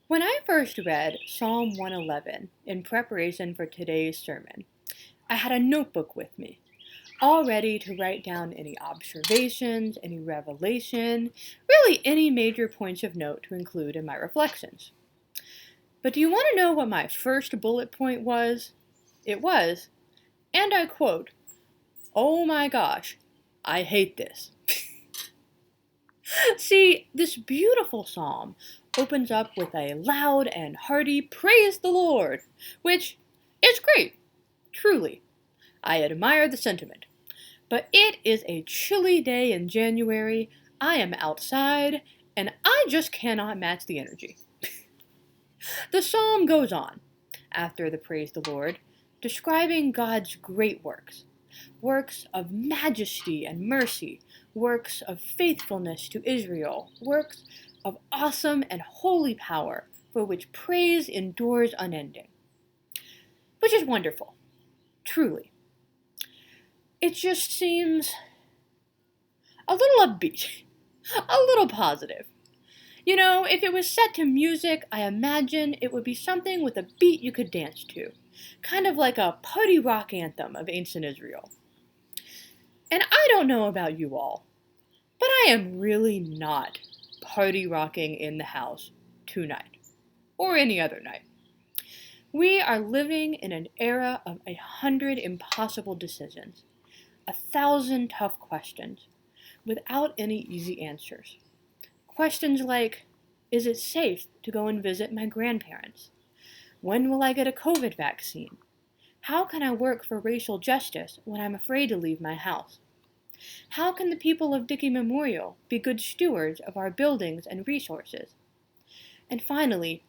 When I first read Psalm 111 in preparation for today's sermon, I had a notebook with me, all ready to write down any observations, any revelation, really any major points of note to include in my reflections. But do you want to know what my first bullet point was? It was, and I quote, "Oh my gosh, I hate this." See, this beautiful psalm opens up with a loud and hearty "Praise the Lord," which is great, truly. I admire the sentiment. But it is a chilly day in January, I am outside, and I just cannot match the energy. The psalm goes on, after the "Praise the Lord," describing God's great works, works of majesty and mercy, works of faithfulness to Israel, works of awesome and holy power for which praise endures unending. Which is wonderful, truly. It just seems a little upbeat, a little positive. You know, if it was set to music, I imagine it would be something with a beat you could dance to, kind of like a party rock anthem of ancient Israel. And I don't know about you all, but I am really not party rocking in the house tonight, or any other night. We are living in an era of 100 impossible decisions, 1,000 tough questions, without any easy answers. Questions like, is it safe to go and visit my grandparents? When will I get a COVID vaccine? How can I work for racial justice when I'm afraid to leave my house? How can the people of Dickey Memorial be good stewards of our buildings and resources? And finally,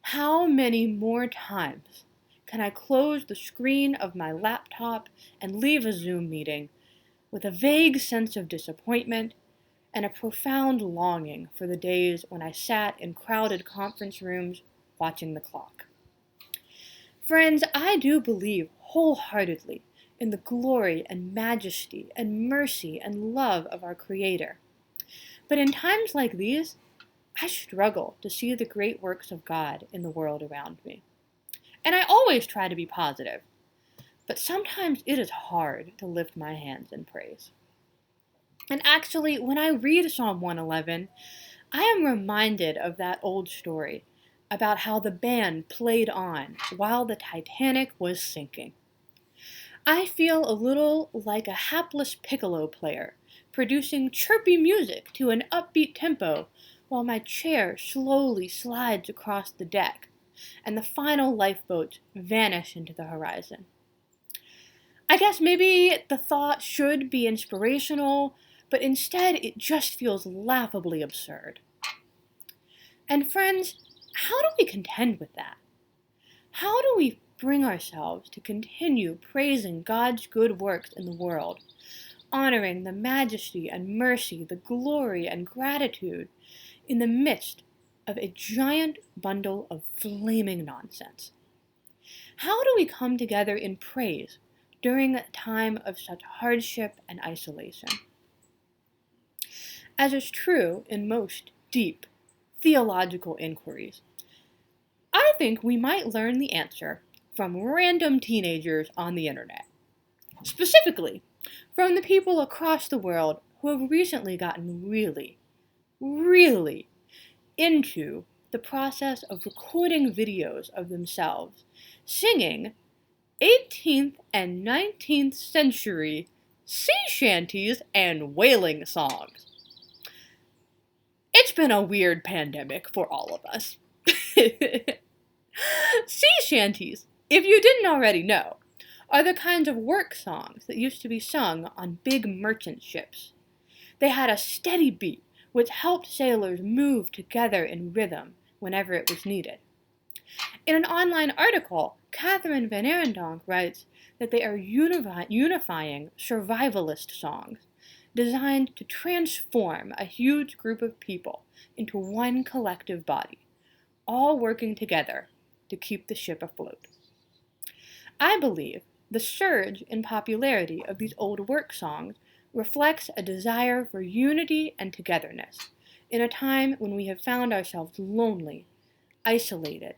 how many more times can I close the screen of my laptop and leave a Zoom meeting with a vague sense of disappointment and a profound longing for the days when I sat in crowded conference rooms watching the clock? Friends, I do believe wholeheartedly in the glory and majesty and mercy and love of our Creator. But in times like these, I struggle to see the great works of God in the world around me. And I always try to be positive, but sometimes it is hard to lift my hands in praise. And actually, when I read Psalm 111, I am reminded of that old story about how the band played on while the Titanic was sinking. I feel a little like a hapless piccolo player producing chirpy music to an upbeat tempo while my chair slowly slides across the deck and the final lifeboats vanish into the horizon. I guess maybe the thought should be inspirational, but instead it just feels laughably absurd. And friends, how do we contend with that? How do we bring ourselves to continue praising God's good works in the world, honoring the majesty and mercy, the glory and gratitude in the midst of a giant bundle of flaming nonsense? How do we come together in praise during a time of such hardship and isolation? As is true in most deep theological inquiries, I think we might learn the answer from random teenagers on the internet. Specifically, from the people across the world who have recently gotten really into the process of recording videos of themselves singing 18th and 19th century sea shanties and whaling songs. It's been a weird pandemic for all of us. Sea shanties, if you didn't already know, are the kinds of work songs that used to be sung on big merchant ships. They had a steady beat which helped sailors move together in rhythm whenever it was needed. In an online article, Catherine Van Arendonk writes that they are unifying survivalist songs designed to transform a huge group of people into one collective body, all working together to keep the ship afloat. I believe the surge in popularity of these old work songs reflects a desire for unity and togetherness in a time when we have found ourselves lonely, isolated,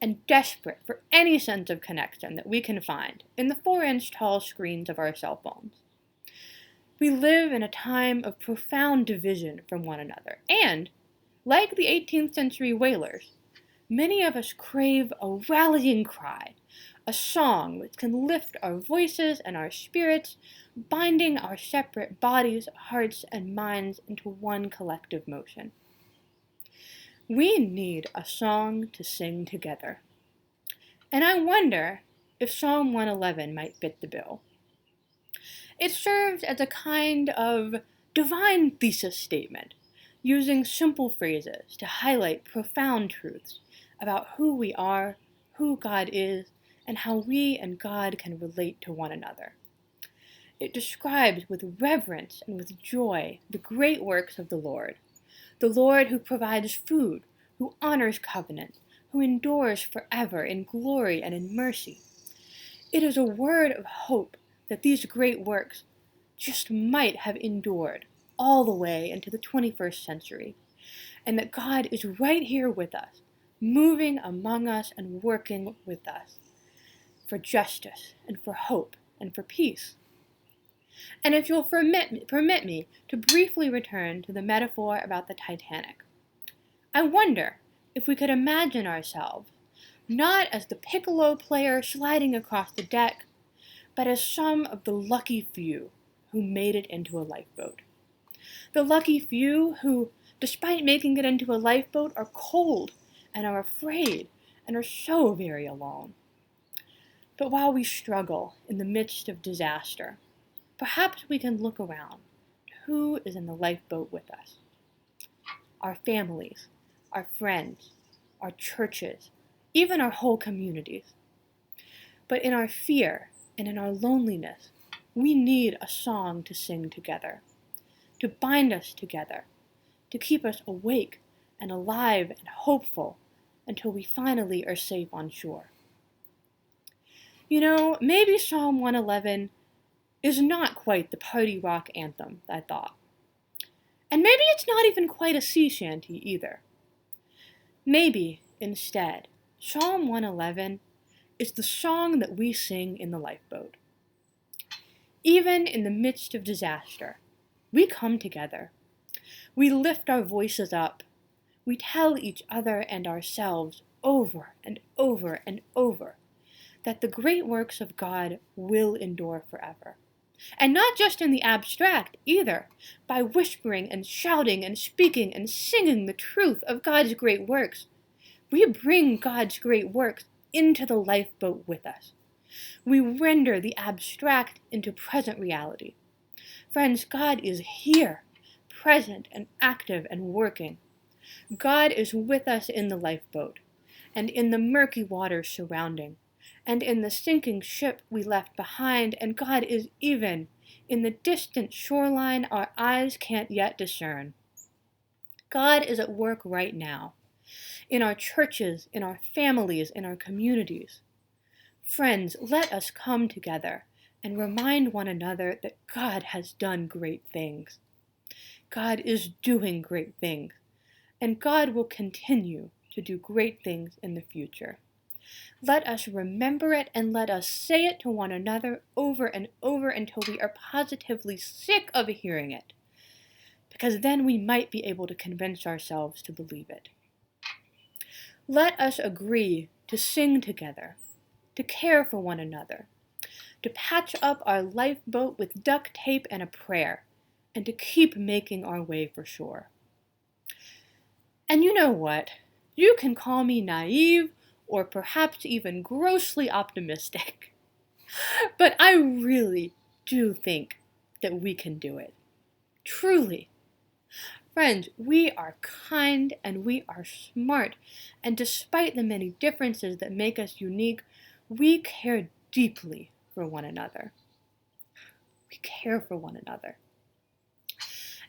and desperate for any sense of connection that we can find in the 4-inch tall screens of our cell phones. We live in a time of profound division from one another, and, like the 18th century whalers, many of us crave a rallying cry, a song which can lift our voices and our spirits, binding our separate bodies, hearts, and minds into one collective motion. We need a song to sing together. And I wonder if Psalm 111 might fit the bill. It serves as a kind of divine thesis statement, using simple phrases to highlight profound truths about who we are, who God is, and how we and God can relate to one another. It describes with reverence and with joy the great works of the Lord who provides food, who honors covenant, who endures forever in glory and in mercy. It is a word of hope that these great works just might have endured all the way into the 21st century, and that God is right here with us, moving among us and working with us for justice and for hope and for peace. And if you'll permit me to briefly return to the metaphor about the Titanic, I wonder if we could imagine ourselves not as the piccolo player sliding across the deck, but as some of the lucky few who made it into a lifeboat. The lucky few who, despite making it into a lifeboat, are cold and are afraid and are so very alone. But while we struggle in the midst of disaster, perhaps we can look around to who is in the lifeboat with us. Our families, our friends, our churches, even our whole communities. But in our fear and in our loneliness, we need a song to sing together, to bind us together, to keep us awake and alive and hopeful until we finally are safe on shore. You know, maybe Psalm 111 is not quite the party rock anthem, I thought. And maybe it's not even quite a sea shanty either. Maybe, instead, Psalm 111 is the song that we sing in the lifeboat. Even in the midst of disaster, we come together. We lift our voices up. We tell each other and ourselves over and over and over that the great works of God will endure forever. And not just in the abstract either, by whispering and shouting and speaking and singing the truth of God's great works. We bring God's great works into the lifeboat with us. We render the abstract into present reality. Friends, God is here, present and active and working. God is with us in the lifeboat, and in the murky waters surrounding, and in the sinking ship we left behind, and God is even in the distant shoreline our eyes can't yet discern. God is at work right now, in our churches, in our families, in our communities. Friends, let us come together and remind one another that God has done great things. God is doing great things, and God will continue to do great things in the future. Let us remember it and let us say it to one another over and over until we are positively sick of hearing it, because then we might be able to convince ourselves to believe it. Let us agree to sing together, to care for one another, to patch up our lifeboat with duct tape and a prayer, and to keep making our way for shore. And you know what? You can call me naive or perhaps even grossly optimistic, but I really do think that we can do it. Truly. Friends, we are kind and we are smart, and despite the many differences that make us unique, we care deeply for one another. We care for one another.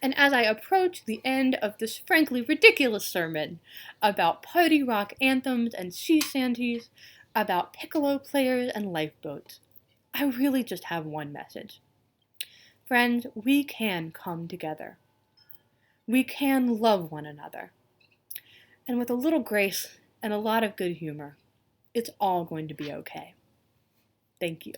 And as I approach the end of this frankly ridiculous sermon about party rock anthems and sea shanties, about piccolo players and lifeboats, I really just have one message. Friends, we can come together. We can love one another. And with a little grace and a lot of good humor. It's all going to be okay. Thank you.